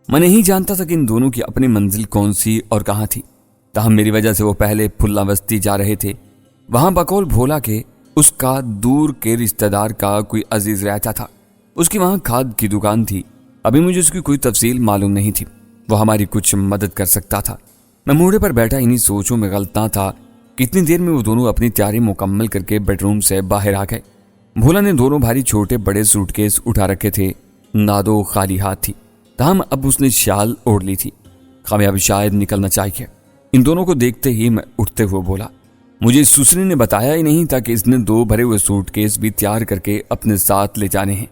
मैं नहीं जानता था कि इन दोनों की अपनी मंजिल कौन सी और कहाँ थी। ताहम मेरी वजह से वो पहले फुल्ला बस्ती जा रहे थे। वहां बकौल भोला के उसका दूर के रिश्तेदार का कोई अजीज रहता था। उसकी वहां खाद की दुकान थी। अभी मुझे उसकी कोई तफसील मालूम नहीं थी। वो हमारी कुछ मदद कर सकता था। मैं मोड़े पर बैठा इन्हीं सोचों में गलता था। कितनी देर में वो दोनों अपनी तैयारी मुकम्मल करके बेडरूम से बाहर आ गए। भोला ने दोनों भारी छोटे बड़े सूटकेस उठा रखे थे। नादो खाली हाथ थी। ताहम अब उसने शाल ओढ़ ली थी। हमें अब शायद निकलना चाहिए। इन दोनों को देखते ही मैं उठते हुए बोला, मुझे सुसरी ने बताया ही नहीं था कि इसने 2 भरे हुए सूटकेस भी तैयार करके अपने साथ ले जाने हैं।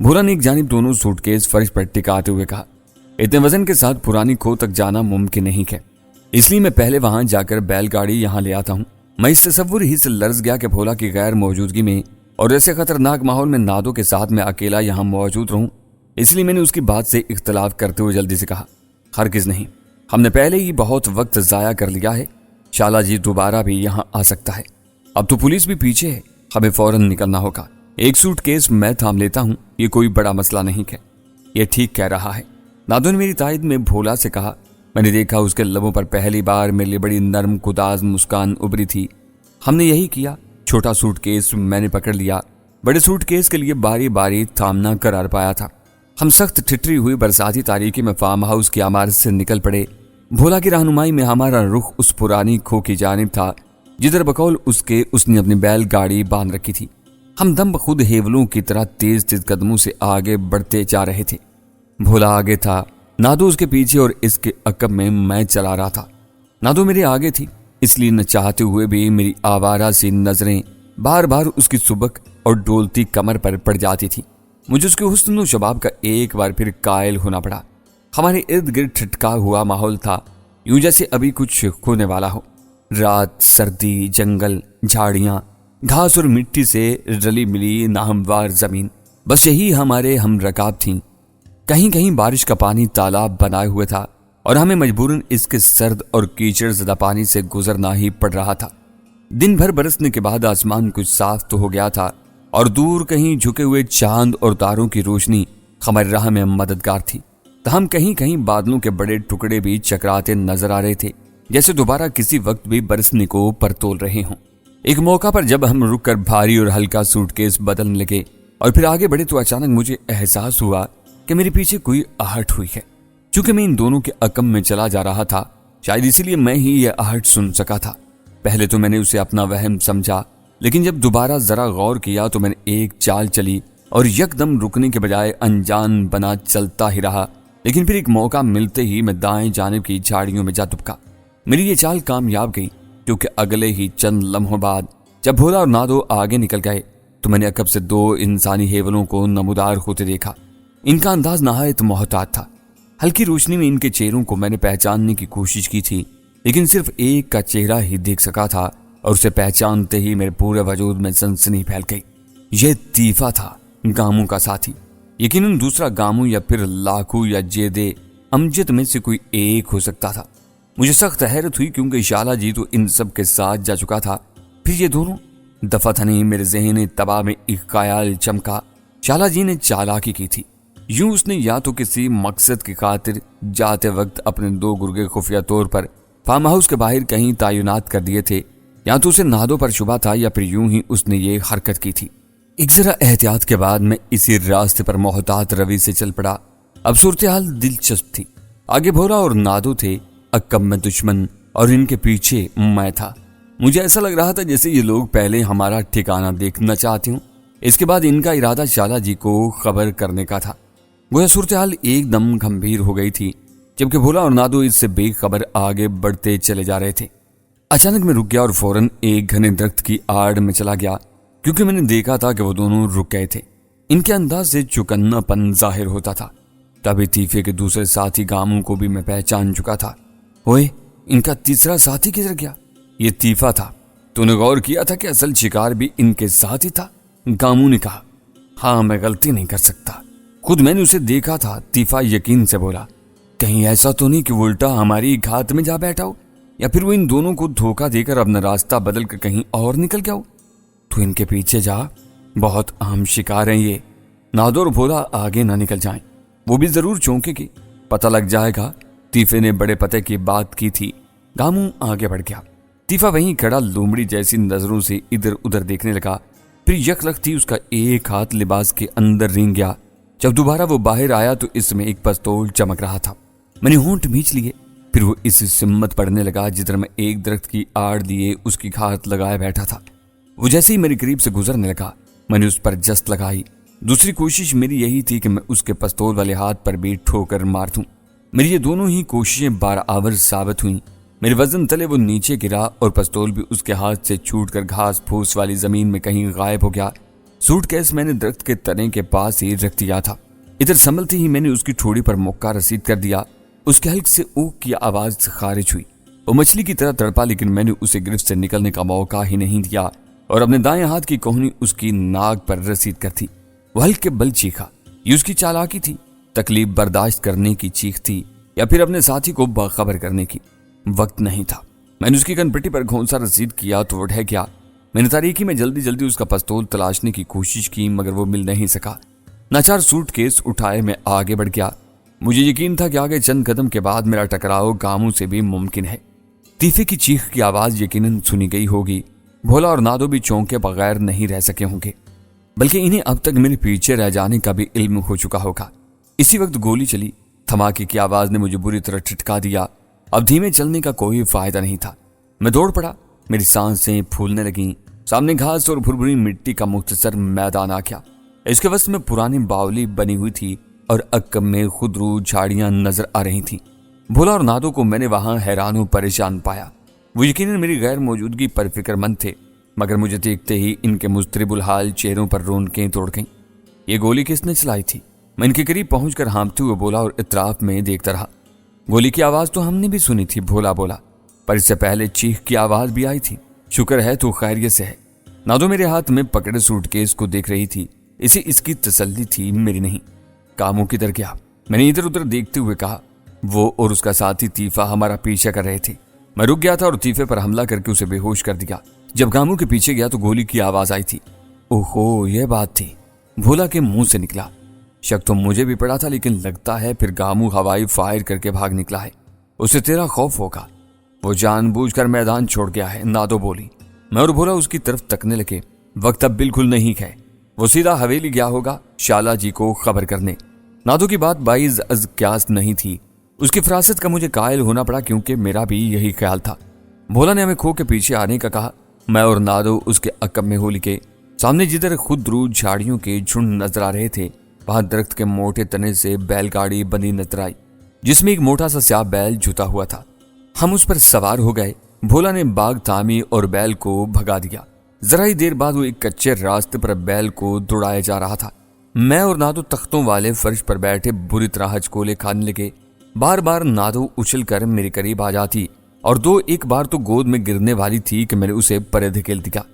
भोला ने एक जानिब दोनों सूटकेस फर्श पर टिकाते हुए कहा, इतने वजन के साथ पुरानी खो तक जाना मुमकिन नहीं है, इसलिए मैं पहले वहां जाकर बैलगाड़ी यहाँ ले आता हूँ। मैं इस तस्वुर ही से लर्ज गया कि भोला की गैर मौजूदगी में और ऐसे खतरनाक माहौल में नादो के साथ मैं अकेला यहाँ मौजूद रहूं। इसलिए मैंने उसकी बात से इख्तलाफ करते हुए जल्दी से कहा, हरगिज नहीं, हमने पहले ही बहुत वक्त जाया कर लिया है। शाला जी दोबारा भी यहाँ आ सकता है। अब तो पुलिस भी पीछे है, हमें फौरन निकलना होगा। एक सूटकेस मैं थाम लेता हूँ, ये कोई बड़ा मसला नहीं है। ये ठीक कह रहा है, नादो ने मेरी तायद में भोला से कहा। मैंने देखा उसके लबों पर पहली बार मेरे लिए बड़ी नर्म कुदाज मुस्कान उभरी थी। हमने यही किया। छोटा सूटकेस मैंने पकड़ लिया। बड़े सूटकेस के लिए बारी बारी थामना करार पाया था। हम सख्त ठिठरी हुई बरसाती तारीकी में फार्म हाउस की इमारत से निकल पड़े। भोला की रहनुमाई में हमारा रुख उस पुरानी खो की जानिब था जिधर बकौल उसने अपनी बैलगाड़ी बांध रखी थी। हम दम खुद हेवलों की तरह तेज तेज कदमों से आगे बढ़ते जा रहे थे। भोला आगे था, नादो उसके पीछे और इसके अकब में मैं चला रहा था। नादो मेरे आगे थी, इसलिए न चाहते हुए भी मेरी आवारा सी नजरें बार बार उसकी सुबक और डोलती कमर पर पड़ जाती थी। मुझे उसके हुस्न और शबाब का एक बार फिर कायल होना पड़ा। हमारे इर्द गिर्द ठिठका हुआ माहौल था, यूं जैसे अभी कुछ होने वाला हो। रात, सर्दी, जंगल, झाड़ियां, घास और मिट्टी से रली मिली नाहमवार जमीन, बस यही हमारे हम रकाब थीं। कहीं कहीं बारिश का पानी तालाब बनाए हुए था और हमें मजबूरन इसके सर्द और कीचड़ ज़दा पानी से गुजरना ही पड़ रहा था। दिन भर बरसने के बाद आसमान कुछ साफ तो हो गया था और दूर कहीं झुके हुए चांद और तारों की रोशनी हमारी राह में मददगार थी। हम कहीं कहीं बादलों के बड़े टुकड़े भी चकराते नजर आ रहे थे, जैसे दोबारा किसी वक्त भी बरसने को परतोल रहे हों। एक मौका पर जब हम रुककर भारी और हल्का सूटकेस बदलने लगे और फिर आगे बढ़े तो अचानक मुझे एहसास हुआ कि मेरे पीछे कोई आहट हुई है। चूंकि मैं इन दोनों के अकम में चला जा रहा था, शायद इसीलिए मैं ही यह आहट सुन सका था। पहले तो मैंने उसे अपना वहम समझा, लेकिन जब दोबारा जरा गौर किया तो मैंने एक चाल चली और यकदम रुकने के बजाय अनजान बना चलता ही रहा। लेकिन फिर एक मौका मिलते ही मैं दाएं जानिब की झाड़ियों में जा दुबका। मेरी ये चाल कामयाब गई, क्योंकि अगले ही चंद लम्हों बाद जब भोला और नादो आगे निकल गए तो मैंने अकब से 2 इंसानी हेवलों को नमूदार होते देखा। इनका अंदाज नहायत मोहतात था। हल्की रोशनी में इनके चेहरों को मैंने पहचानने की कोशिश की थी, लेकिन सिर्फ एक का चेहरा ही देख सका था और उसे पहचानते ही मेरे पूरे वजूद में सनसनी फैल गई। यह तीफा था, गामू का साथी। यकीनन दूसरा गामू या फिर लाखू या जेदे अमजद में से कोई एक हो सकता था। मुझे सख्त हैरत हुई, क्योंकि शाला जी तो इन सब के साथ जा चुका था। फिर ये दोनों दफातनी मेरे ज़हन तबाह में एक ख्याल चमका। शाला जी ने चालाकी की थी। यूं उसने या तो किसी मकसद की खातिर जाते वक्त अपने 2 गुर्गे खुफिया तौर पर फार्म हाउस के बाहर कहीं तैनात कर दिए थे, या तो उसे नादो पर शुबा था, या फिर यूं ही उसने ये हरकत की थी। एक जरा एहतियात के बाद मैं इसी रास्ते पर मोहतात रवि से चल पड़ा। अब सूरत हाल दिलचस्प थी। आगे भोला और नादो थे, अक्कब में दुश्मन और इनके पीछे मैं था। मुझे ऐसा लग रहा था जैसे ये लोग पहले हमारा ठिकाना देखना चाहते हूँ। इसके बाद इनका इरादा शाला जी को खबर करने का था। गोया सूरत हाल एकदम गंभीर हो गई थी, जबकि भोला और नादो इससे बेखबर आगे बढ़ते चले जा रहे थे। अचानक मैं रुक गया और फौरन एक घने दरख्त की आड़ में चला गया, क्योंकि मैंने देखा था कि वो दोनों रुक गए थे। इनके अंदाज से चुकन्नापन जाहिर होता था। तभी तीफे के दूसरे साथी गामू को भी मैं पहचान चुका था। ओए, इनका तीसरा साथी किधर गया? ये तीफा था। तूने गौर किया था कि असल शिकार भी इनके साथ ही था? गामू ने कहा। हाँ, मैं गलती नहीं कर सकता, खुद मैंने उसे देखा था। तीफा यकीन से बोला। कहीं ऐसा तो नहीं कि वो उल्टा हमारी घात में जा बैठा हो, या फिर वो इन दोनों को धोखा देकर अपना रास्ता बदल कर कहीं और निकल गया हो? तू इनके पीछे जा, बहुत आम शिकार हैं ये। नादो और भोला आगे ना निकल जाएं, वो भी जरूर चौंकेगी। पता लग जाएगा। तीफे ने बड़े पते की बात की थी। गामू आगे बढ़ गया। तीफा वहीं खड़ा लोमड़ी जैसी नजरों से इधर उधर देखने लगा। फिर यकलखती उसका एक हाथ लिबास के अंदर रेंग गया। जब दोबारा वो बाहर आया तो इसमें एक पिस्तौल चमक रहा था। मैंने होंठ भींच लिए। फिर वो इस सिम्मत पड़ने लगा जिधर मैं एक दरख्त की आड़ दिए उसकी घात लगाए बैठा था। वो जैसे ही मेरे करीब से गुजरने लगा, मैंने उस पर जस्त लगाई। दूसरी कोशिश मेरी यही थी कि मैं उसके पिस्तौल वाले हाथ पर भी ठोकर मार दूं। मेरी ये दोनों ही कोशिशें बारआवर साबित हुई। मेरे वजन तले वो नीचे गिरा और पिस्तौल भी उसके हाथ से छूटकर घास फूस वाली जमीन में कहीं गायब हो गया। सूटकेस मैंने दरख्त के तने के पास ही रख दिया था। इधर संभलते ही मैंने उसकी ठोड़ी पर मुक्का रसीद कर दिया। उसके हल्क से ऊक की आवाज खारिज हुई। वो मछली की तरह तड़पा, लेकिन मैंने उसे गिरफ्त से निकलने का मौका ही नहीं दिया और अपने दाएं हाथ की कोहनी उसकी नाक पर रसीद कर थी। वो हल्के बल चीखा। ये उसकी चालाकी थी, तकलीफ बर्दाश्त करने की चीख थी या फिर अपने साथी को बाखबर करने की। वक्त नहीं था। मैंने उसकी कनपट्टी पर घोंसा रसीद किया तो वो ढह गया। मैंने तारीकी में जल्दी जल्दी उसका पिस्तौल तलाशने की कोशिश की, मगर वो मिल नहीं सका। नाचार सूटकेस उठाए मैं आगे बढ़ गया। मुझे यकीन था कि आगे चंद कदम के बाद मेरा टकराव गामू से भी मुमकिन है। तीफे की चीख की आवाज यकीनन सुनी गई होगी। भोला और नादो भी चौंके बगैर नहीं रह सके होंगे, बल्कि इन्हें अब तक मेरे पीछे रह जाने का भी इल्म हो चुका होगा। इसी वक्त गोली चली। धमाके की आवाज ने मुझे बुरी तरह ठिठका दिया। अब धीमे चलने का कोई फायदा नहीं था। मैं दौड़ पड़ा। मेरी सांसें फूलने लगीं। सामने घास और भुरभुरी मिट्टी का मुख्तसर मैदान आ गया। इसके वस्त में पुरानी बावली बनी हुई थी और अक्कम में खुदरू झाड़ियां नजर आ रही थीं। भोला और नादो को मैंने वहां हैरान परेशान पाया। वो यकीनन मेरी गैर मौजूदगी पर फिक्रमंद थे, मगर मुझे देखते ही इनके मुस्तरिबुल हाल चेहरों पर रौनकें तोड़ गईं। ये गोली किसने चलाई थी? मैं इनके करीब पहुंचकर हाँफते हुए बोला और इतराफ में देखता रहा। गोली की आवाज तो हमने भी सुनी थी, भोला बोला, पर इससे पहले चीख की आवाज भी आई थी। शुक्र है तू खैरियत से है। नादो मेरे हाथ में पकड़े सूटकेस को देख रही थी। इसे इसकी तसल्ली थी, मेरी नहीं। कामों किधर गया? मैंने इधर उधर देखते हुए कहा। वो और उसका साथी तीफा हमारा पीछा कर रहे थे। मैं रुक गया था और तीफे पर हमला करके उसे बेहोश कर दिया। जब गामू के पीछे गया तो गोली की आवाज आई थी। ओहो, यह बात थी, भोला के मुंह से निकला। शक तो मुझे भी पड़ा था, लेकिन लगता है फिर गामू हवाई फायर करके भाग निकला है। उसे तेरा खौफ होगा। वो जानबूझकर मैदान छोड़ गया है, नादो बोली। मैं और भोला उसकी तरफ तकने लगे। वक्त अब बिल्कुल नहीं है। वो सीधा हवेली गया होगा शाला जी को खबर करने। नादो की बात बाइज अज क्यास नहीं थी। उसकी फरासत का मुझे कायल होना पड़ा, क्योंकि मेरा भी यही ख्याल था। भोला ने हमें खो के पीछे आने का कहा। मैं और नादो उसके अकब में हो लिखे। सामने जिधर खुदरू झाड़ियों के झुंड नजर आ रहे थे, वहां दरख्त के मोटे तने से बैलगाड़ी बंधी नजर आई, जिसमें एक मोटा सा स्याह बैल जुता हुआ था। हम उस पर सवार हो गए। भोला ने बाग थामी और बैल को भगा दिया। जरा ही देर बाद वो एक कच्चे रास्ते पर बैल को दौड़ाया जा रहा था। मैं और नादो तख्तों वाले फर्श पर बैठे बुरी तरह हचकोले खाने लगे। बार बार नादो उछल कर मेरे करीब आ जाती और दो एक बार तो गोद में गिरने वाली थी कि मैंने उसे परे धकेल दिया।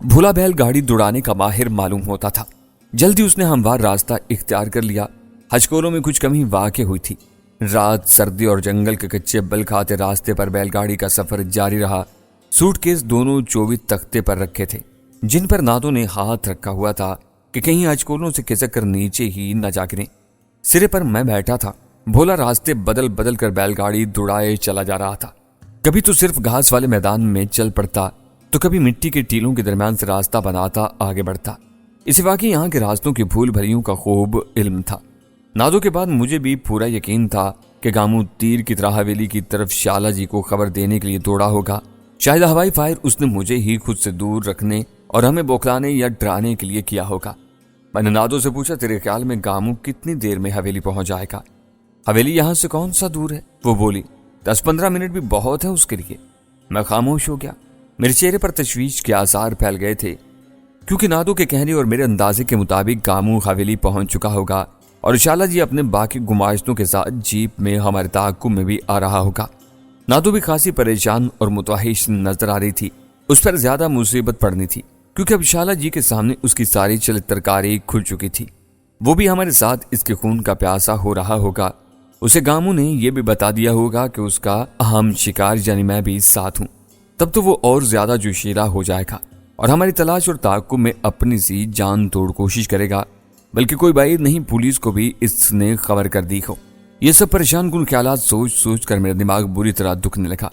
भोला बैल गाड़ी दौड़ाने का माहिर मालूम होता था। जल्दी उसने हमवार रास्ता इख्तियार कर लिया। हचकोलों में कुछ कमी वाक़ई हुई थी। रात, सर्दी और जंगल के कच्चे बल खाते रास्ते पर बैलगाड़ी का सफर जारी रहा। सूटकेस दोनों 24 तख्ते पर रखे थे, जिन पर नादो ने हाथ रखा हुआ था कि कहीं हचकोलों से खिसक कर नीचे ही न जा गिरे। सिरे पर मैं बैठा था। भोला रास्ते बदल बदल कर बैलगाड़ी दौड़ाए चला जा रहा था। कभी तो सिर्फ घास वाले मैदान में चल पड़ता, तो कभी मिट्टी के टीलों के दरमियान से रास्ता बनाता आगे बढ़ता। इसी वाकई यहाँ के रास्तों की भूल भरियों का खूब इल्म था। नादो के बाद मुझे भी पूरा यकीन था कि गामू तीर की तरह हवेली की तरफ शाला जी को खबर देने के लिए दौड़ा होगा। शायद हवाई फायर उसने मुझे ही खुद से दूर रखने और हमें बौखलाने या डराने के लिए किया होगा। मैंने नादो से पूछा, तेरे ख्याल में गामू कितनी देर में हवेली पहुंच जाएगा? हवेली यहाँ से कौन सा दूर है? वो बोली, 10-15 मिनट भी बहुत है उसके लिए। मैं खामोश हो गया। मेरे चेहरे पर तशवीश के आसार फैल गए थे, क्योंकि नादो के कहने और मेरे अंदाजे के मुताबिक गामू हवेली पहुंच चुका होगा और शाला जी अपने बाकी गुमाश्तों के साथ जीप में हमारे ताक़ुब में भी आ रहा होगा। नादो भी खासी परेशान और मुतवाहिश नजर आ रही थी। उस पर ज्यादा मुसीबत पड़नी थी, क्योंकि अब शाला जी के सामने उसकी सारी चल तरकारी खुल चुकी थी। वो भी हमारे साथ इसके खून का प्यासा हो रहा होगा। उसे गामू ने यह भी बता दिया होगा कि उसका अहम शिकार यानी मैं भी साथ हूं। तब तो वो और ज्यादा जोशीला हो जाएगा और हमारी तलाश और ताक़ुब में अपनी सी जान तोड़ कोशिश करेगा। बल्कि कोई बात नहीं, पुलिस को भी इसने खबर कर दी हो। ये सब परेशान कुन ख्यालात सोच सोच कर मेरा दिमाग बुरी तरह दुखने लगा।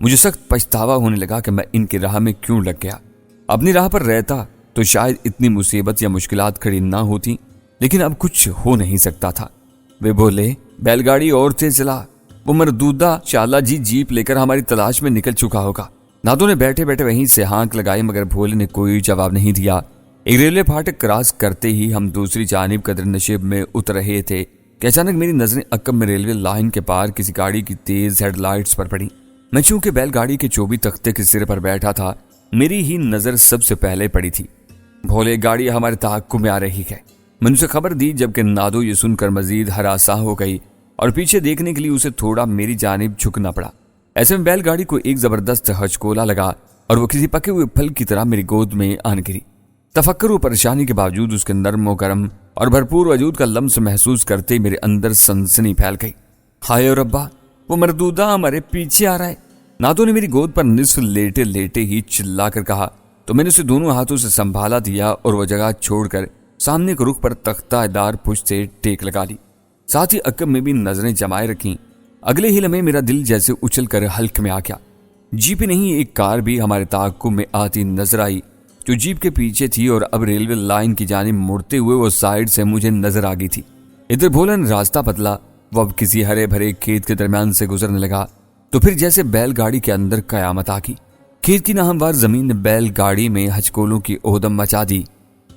मुझे सख्त पछतावा होने लगा कि मैं इनकी राह में क्यों लग गया। अपनी राह पर रहता तो शायद इतनी मुसीबत या मुश्किलात खड़ी ना होती, लेकिन अब कुछ हो नहीं सकता था। वे बोले, बैलगाड़ी और तेज चला, वो मरदूदा शाला जी जीप लेकर हमारी तलाश में निकल चुका होगा। नादो ने बैठे बैठे वहीं से हाँक लगाई, मगर भोले ने कोई जवाब नहीं दिया। एक रेलवे फाटक क्रॉस करते ही हम दूसरी जानिब कदर नशीब में उतर रहे थे कि अचानक मेरी नजरें अक्कम में रेलवे लाइन के पार किसी गाड़ी की तेज हेडलाइट्स पर पड़ी। मैं चूंकि बैलगाड़ी के चौबी तख्ते के सिरे पर बैठा था, मेरी ही नजर सबसे पहले पड़ी थी। भोले, गाड़ी हमारे ताक्कुब में आ रही है। मैंने उसे खबर दी, जबकि नादो ये सुनकर मजीद हरासा हो गई और पीछे देखने के लिए उसे थोड़ा मेरी जानिब झुकना पड़ा। ऐसे में बैलगाड़ी को एक जबरदस्त हचकोला लगा और वो किसी पके हुए फल की तरह मेरी गोद में आन गिरी। तफक्कुर और परेशानी के बावजूद उसके नर्म व गर्म और भरपूर वजूद का लम्स महसूस करते मेरे अंदर सनसनी फैल गई। हाय और रब्बा, वो मरदूदा हमारे पीछे आ रहा है। नादो ने मेरी गोद पर निस्फ लेटे लेटे ही चिल्ला कर कहा तो मैंने उसे दोनों हाथों से संभाला दिया और वह जगह छोड़कर सामने के रुख पर तख्तादार पुष्ट से टेक लगा ली। साथ ही अक्कम में भी नजरें जमाए रखी। अगले ही लम्हे मेरा दिल जैसे उछल कर हल्क में आ गया। जीप ही नहीं, एक कार भी हमारे ताक्कुब में आती नजर आई, जो जीप के पीछे थी और अब रेलवे लाइन की जानिब मुड़ते हुए वो साइड से मुझे नजर आ गई थी। इधर भोला ने रास्ता बदला, वो अब किसी हरे भरे खेत के दरमियान से गुजरने लगा। तो फिर जैसे बैलगाड़ी के अंदर कयामत आ गई। खेत की नाहमवार जमीन ने बैलगाड़ी में हचकोलों की ओहदम मचा दी।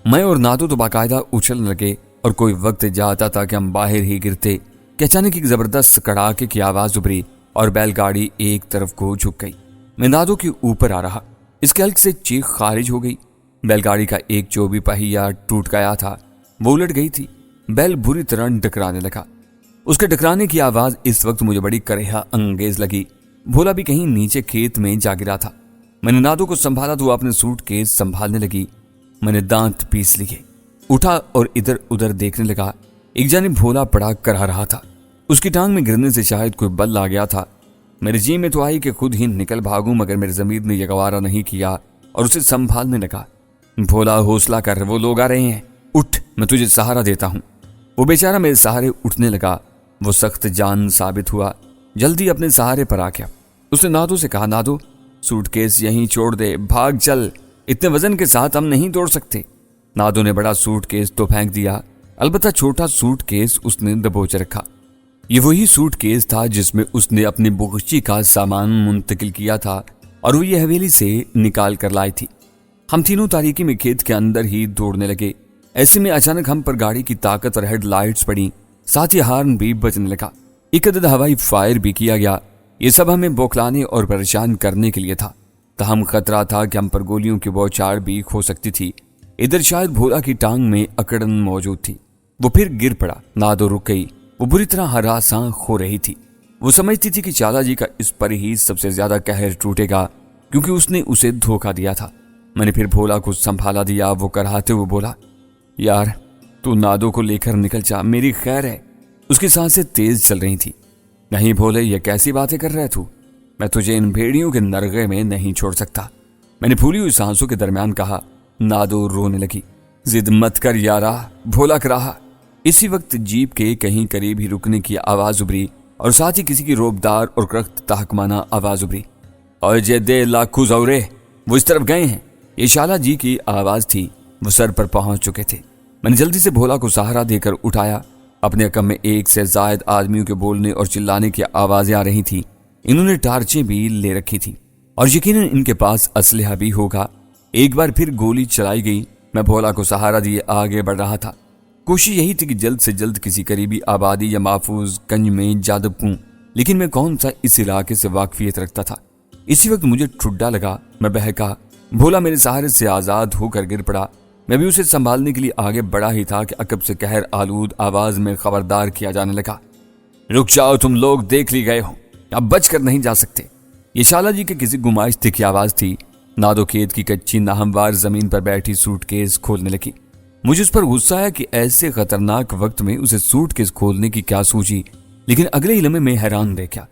मैं और नादो तो बाकायदा उछलने लगे और कोई वक्त जाता था कि हम बाहर ही गिरते कि अचानक एक जबरदस्त कड़ाके की आवाज उभरी और बैलगाड़ी एक तरफ को झुक गई। मैं नादो के ऊपर आ रहा, इसके हल्क से चीख खारिज हो गई। बैलगाड़ी का एक चौबी पहिया टूट गया था, वो उलट गई थी। बैल बुरी तरह टकराने लगा। उसके टकराने की आवाज इस वक्त मुझे बड़ी करेहा अंगेज लगी। भोला भी कहीं नीचे खेत में जा गिरा था। मैंने नादो को संभाला तो वो अपने सूटकेस संभालने लगी। मैंने दांत पीस लिए, उठा और इधर उधर देखने लगा। एक जानिब भोला पड़ा करा रहा था। उसकी टांग में गिरने से शायद कोई बल आ गया था। मेरे जी में तो आई कि खुद ही निकल भागूं, मगर मेरे ज़मीर ने यह गवारा नहीं किया और उसे संभालने लगा। भोला, हौसला कर, वो लोग आ रहे हैं, उठ, मैं तुझे सहारा देता हूं। वो बेचारा मेरे सहारे उठने लगा। वो सख्त जान साबित हुआ, जल्दी अपने सहारे पर आ गया। उसने नादो से कहा, नादो सूटकेस यहीं छोड़ दे, भाग चल, इतने वजन के साथ हम नहीं तोड़ सकते। नादो ने बड़ा सूटकेस तो फेंक दिया, अलबत्ता छोटा सूटकेस उसने दबोच रखा। ये वही सूटकेस था जिसमें उसने अपनी बुगची का सामान मुंतकिल किया था और वो ये हवेली से निकाल कर लाई थी। हम तीनों तारीकी में खेत के अंदर ही दौड़ने लगे। ऐसे में अचानक हम पर गाड़ी की ताकत और हेडलाइट्स पड़ी, साथ ही हार्न भी बजने लगा। एक अदद हवाई फायर भी किया गया। ये सब हमें बौखलाने और परेशान करने के लिए था। ताहम खतरा था कि हम पर गोलियों की बौछार भी हो सकती थी। इधर शायद भोला की टांग में अकड़न मौजूद थी। वो फिर गिर पड़ा। नादो रुक गई। वो बुरी तरह हरासां हो रही थी। वो समझती थी कि चाला जी का इस पर ही सबसे ज्यादा कहर टूटेगा, क्योंकि उसने उसे धोखा दिया था। मैंने फिर भोला को संभाला दिया। वो कराहते हुए बोला, यार तू नादो को लेकर निकल जा, मेरी खैर है। उसकी सांसें तेज चल रही थी। नहीं भोले, ये कैसी बातें कर रहे तू, मैं तुझे इन भेड़ियों के नरगे में नहीं छोड़ सकता। मैंने फूली हुई सांसों के दरमियान कहा। नादो रोने लगी। जिद मत कर यारा, भोला कराहा। इसी वक्त जीप के कहीं करीब ही रुकने की आवाज उभरी और साथ ही किसी की रोबदार और करख्त ताहकमाना आवाज उभरी, और जे दे लाखू जौरे, वो इस तरफ गए हैं। ये शाला जी की आवाज थी। वो सर पर पहुंच चुके थे। मैंने जल्दी से भोला को सहारा देकर उठाया। अपने अकम में एक से जायद आदमियों के बोलने और चिल्लाने की आवाजें आ रही थी। इन्होंने टार्चें भी ले रखी थी और यकीनन इनके पास असलहा भी होगा। एक बार फिर गोली चलाई गई। मैं भोला को सहारा दिए आगे बढ़ रहा था। कोशिश यही थी कि जल्द से जल्द किसी करीबी आबादी या महफूज गंज में जा दबूं, लेकिन मैं कौन सा इस इलाके से वाकफियत रखता था। इसी वक्त मुझे ठुड्डा लगा। मैं बहका। भोला मेरे सहारे से आजाद होकर गिर पड़ा। मैं भी उसे संभालने के लिए आगे बढ़ा ही था कि अकब से कहर आलूद आवाज में खबरदार किया जाने लगा, रुक जाओ, तुम लोग देख ली गए हो, अब बच कर नहीं जा सकते। ये शाला जी के किसी गुमाइश्ते की आवाज थी। नादो खेत की कच्ची नाहमवार जमीन पर बैठी सूटकेस खोलने लगी। मुझे उस पर गुस्सा आया कि ऐसे खतरनाक वक्त में उसे सूटकेस खोलने की क्या सूझी, लेकिन अगले ही लम्हे में हैरान रह गया।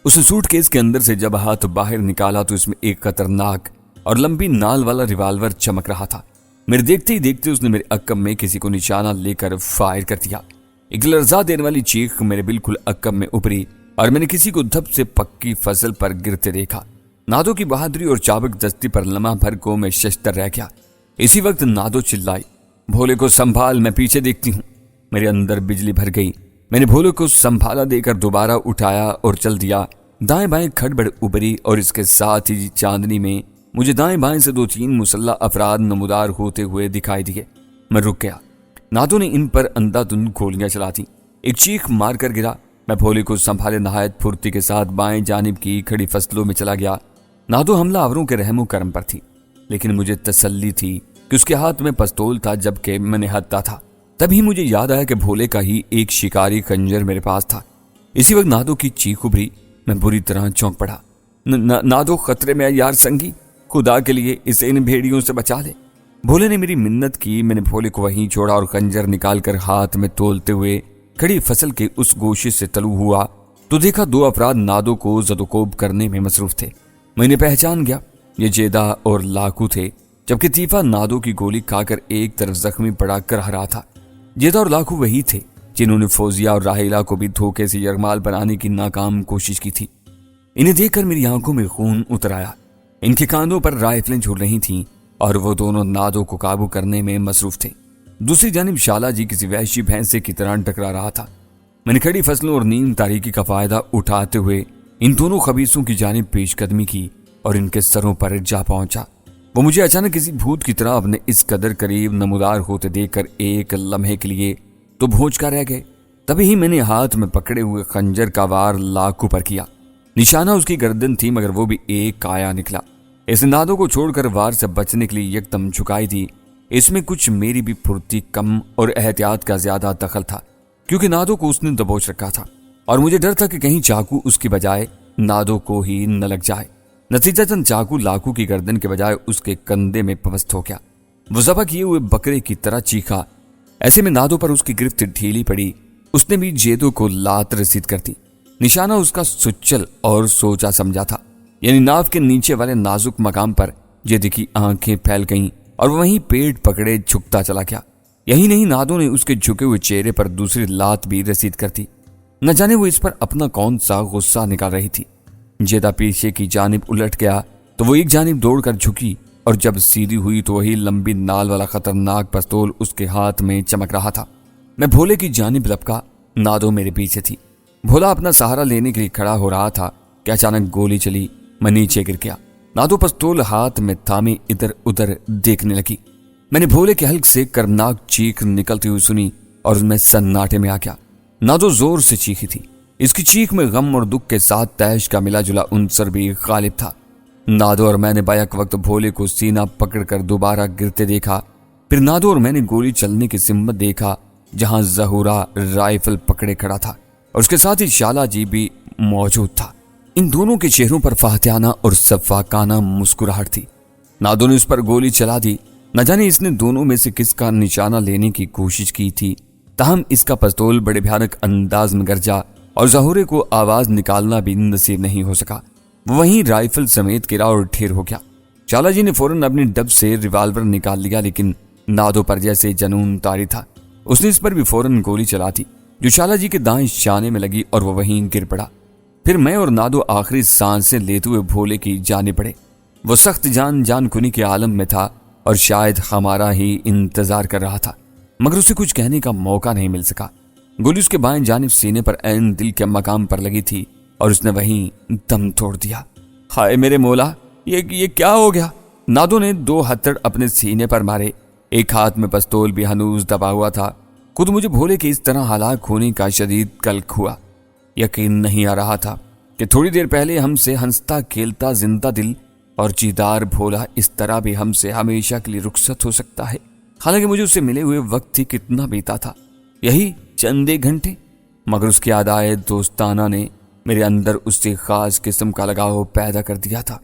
उसने सूटकेस के अंदर से जब हाथ बाहर निकाला तो इसमें एक खतरनाक और लंबी नाल वाला रिवाल्वर चमक रहा था। मेरे देखते ही देखते उसने मेरे अक्कम में किसी को निशाना लेकर फायर कर दिया। एक लर्जा देने वाली चीख मेरे बिल्कुल अक्कम में उभरी और मैंने किसी को धप से पक्की फसल पर गिरते देखा। नादो की बहादुरी और चाबक दस्ती पर लम्हा भर को मैं शशतर रह गया। इसी वक्त नादो चिल्लाई, भोले को संभाल, मैं पीछे देखती हूँ। मेरे अंदर बिजली भर गई। मैंने भोले को संभाला देकर दोबारा उठाया और चल दिया। दाएं बाएं खड़बड़ उभरी और इसके साथ ही चांदनी में मुझे दाएं बाएं से 2-3 मुसल्ला अफराद नमूदार होते हुए दिखाई दिए। मैं रुक गया। नादो ने इन पर अंधाधुंध गोलियां चला दी। एक चीख मारकर गिरा। मैं भोले को संभाले नहायत फुर्ती के साथ बाएं जानिब की खड़ी फसलों में चला गया। नादो हमलावरों के रहमो करम पर थी, लेकिन मुझे तसल्ली थी कि उसके हाथ में पिस्तौल था जबकि मैं निहत्था था। तभी मुझे याद आया कि भोले का ही एक शिकारी खंजर मेरे पास था। इसी वक्त नादो की चीख उभरी। मैं बुरी तरह चौंक पड़ा। नादो खतरे में है यार संगी, खुदा के लिए इसे इन भेड़ियों से बचा ले। भोले ने मेरी मिन्नत की। मैंने भोले को वहीं छोड़ा और खंजर निकालकर हाथ में तोलते हुए खड़ी फसल के उस गोशे से तलू हुआ तो देखा 2 अफराद नादो को जदोकोब करने में मसरूफ थे। मैंने पहचान गया, ये जेदा और लाकू थे, जबकि तीफा नादो की गोली खाकर एक तरफ जख्मी पड़ा कर रहा था। जेदा और लाकू वही थे जिन्होंने फौजिया और राहिला को भी धोखे से यरमाल बनाने की नाकाम कोशिश की थी। इन्हें देखकर मेरी आंखों में खून उतर आया। इनके कांधों पर राइफलें झूल रही थीं और वो दोनों नादो को काबू करने में मसरूफ थे। दूसरी जानिब शाला जी किसी वहशी भैंसे की तरह टकरा रहा था। मैंने खड़ी फसलों और नीम तारीकी का फायदा उठाते हुए इन दोनों खबीसों की जानिब पेशकदमी की और इनके सरों पर जा पहुंचा। वो मुझे अचानक किसी भूत की तरह अपने इस कदर करीब नमूदार होते देखकर एक लम्हे के लिए तो भोंच कर रह गए। तभी ही मैंने हाथ में पकड़े हुए खंजर का वार लाकू पर किया। निशाना उसकी गर्दन थी, मगर वो भी एक काया निकला। इस नादो को छोड़कर वार से बचने के लिए यकदम झुकाई थी। इसमें कुछ मेरी भी फुर्ती कम और एहतियात का ज्यादा दखल था, क्योंकि नादो को उसने दबोच रखा था और मुझे डर था कि कहीं चाकू उसकी बजाय नादो को ही न लग जाए। नतीजतन चाकू लाकू की गर्दन के बजाय उसके कंधे में पवस्त हो गया। वो ज़बह किए हुए बकरे की तरह चीखा। ऐसे में नादो पर उसकी गिरफ्त ढीली पड़ी। उसने भी जेदो को लात रसीद कर दी। निशाना उसका सुच्चल और सोचा समझा था, यानी नाव के नीचे वाले नाजुक मकाम पर जेद की आंखें फैल गईं और वहीं पेट पकड़े झुकता चला गया। यही नहीं, नादो ने उसके झुके हुए चेहरे पर दूसरी लात भी रसीद कर दी। न जाने वो इस पर अपना कौन सा गुस्सा निकाल रही थी। जेदा पीछे की जानिब उलट गया तो वो एक जानिब दौड़कर झुकी और जब सीधी हुई तो वही लंबी नाल वाला खतरनाक पिस्तौल उसके हाथ में चमक रहा था। मैं भोले की जानिब लपका। नादो मेरे पीछे थी। भोला अपना सहारा लेने के लिए खड़ा हो रहा था कि अचानक गोली चली। मैं नीचे गिर गया। नादो पिस्तौल हाथ में थामे इधर उधर देखने लगी। मैंने भोले के हल्क से करनाक चीख निकलती हुई सुनी और मैं सन्नाटे में आ गया। नादो जोर से चीखी थी। इसकी चीख में गम और दुख के साथ तैश का मिला जुला उनसर भी गालिब था। नादो और मैंने बैक वक्त भोले को सीना पकड़कर दोबारा गिरते देखा। फिर नादो और मैंने गोली चलने की सिम्मत देखा जहां जहूरा राइफल पकड़े खड़ा था और उसके साथ ही शाला जी भी मौजूद था। इन दोनों के चेहरों पर फाहतियाना और सफाकाना मुस्कुराहट थी। नादो ने उस पर गोली चला दी। न जाने इसने दोनों में से किसका निशाना लेने की कोशिश की थी। ताहम इसका पिस्तौल बड़े भयानक अंदाज में गरजा और जहूरे को आवाज निकालना भी नसीब नहीं हो सका। वहीं राइफल समेत गिरा और ढेर हो गया। शाला जी ने फौरन अपनी डब से रिवाल्वर निकाल लिया, लेकिन नादो पर जैसे जनून तारी था, उसने इस पर भी फौरन गोली चला दी जो शाला जी के दाएं शाने में लगी और वह वहीं गिर पड़ा। फिर मैं और नादो आखिरी सांसें लेते हुए भोले की जाने पड़े। वो सख्त जान कुनी के आलम में था और शायद हमारा ही इंतजार कर रहा था, मगर उसे कुछ कहने का मौका नहीं मिल सका। गोली उसके बाएं जानिब सीने पर ऐन दिल के मकाम पर लगी थी और उसने वहीं दम तोड़ दिया। हाय मेरे मौला, ये क्या हो गया? नादो ने 2 हथड़ अपने सीने पर मारे। एक हाथ में पिस्तौल भी हनूज दबा हुआ था। खुद मुझे भोले के इस तरह हलाक होने का शदीद कल्क हुआ। यकीन नहीं आ रहा था कि थोड़ी देर पहले हमसे हंसता खेलता जिंदा दिल और जीदार भोला इस तरह भी हमसे हमेशा के लिए रुखसत हो सकता है। हालांकि मुझे उससे मिले हुए वक्त ही कितना बीता था, यही चंद एक घंटे, मगर उसकी अदाए दोस्ताना ने मेरे अंदर उससे खास किस्म का लगाव पैदा कर दिया था।